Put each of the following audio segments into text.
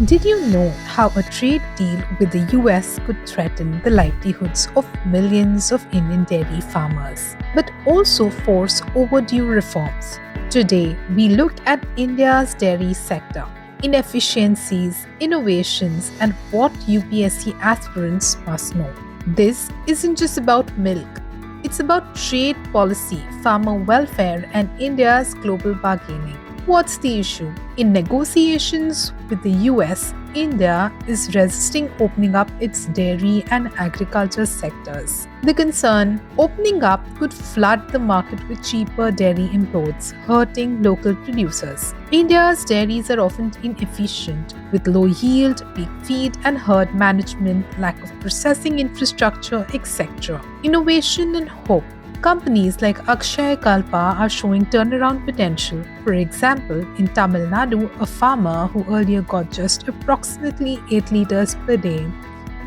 Did you know how a trade deal with the US could threaten the livelihoods of millions of Indian dairy farmers, but also force overdue reforms? Today, we look at India's dairy sector, inefficiencies, innovations, and what UPSC aspirants must know. This isn't just about milk, it's about trade policy, farmer welfare, and India's global bargaining. What's the issue? In negotiations with the US, India is resisting opening up its dairy and agriculture sectors. The concern opening up could flood the market with cheaper dairy imports, hurting local producers. India's dairies are often inefficient, with low yield, weak feed and herd management, lack of processing infrastructure, etc. Innovation and hope. Companies like Akshay Kalpa are showing turnaround potential. For example, in Tamil Nadu, a farmer who earlier got just approximately 8 liters per day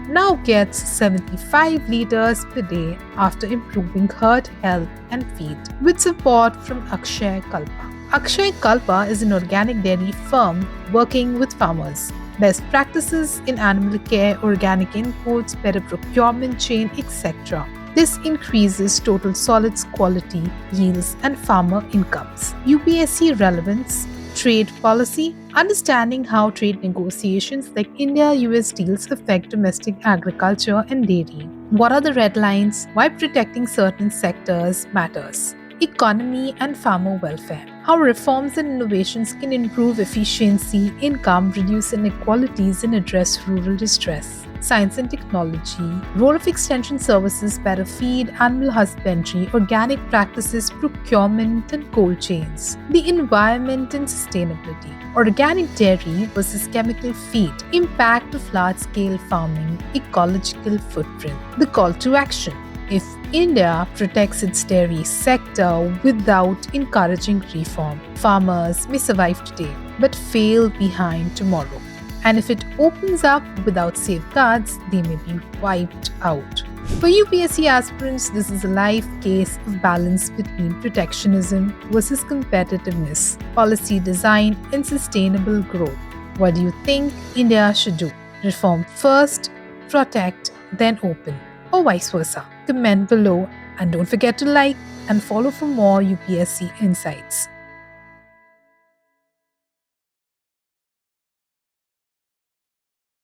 now gets 75 liters per day after improving herd health and feed with support from Akshay Kalpa. Akshay Kalpa is an organic dairy firm working with farmers. Best practices in animal care, organic inputs, better procurement chain, etc. This increases total solids quality, yields, and farmer incomes. UPSC relevance, trade policy, understanding how trade negotiations like India US deals affect domestic agriculture and dairy. What are the red lines? Why protecting certain sectors matters. Economy and farmer welfare. How reforms and innovations can improve efficiency, income, reduce inequalities, and address rural distress. Science and technology. Role of extension services, better feed, animal husbandry, organic practices, procurement, and cold chains. The environment and sustainability. Organic dairy versus chemical feed. Impact of large scale farming, ecological footprint. The call to action. If India protects its dairy sector without encouraging reform, farmers may survive today but fail behind tomorrow. And if it opens up without safeguards, they may be wiped out. For UPSC aspirants, this is a life case of balance between protectionism versus competitiveness, policy design, and sustainable growth. What do you think India should do? Reform first, protect, then open, or vice versa? Comment below and don't forget to like and follow for more UPSC insights.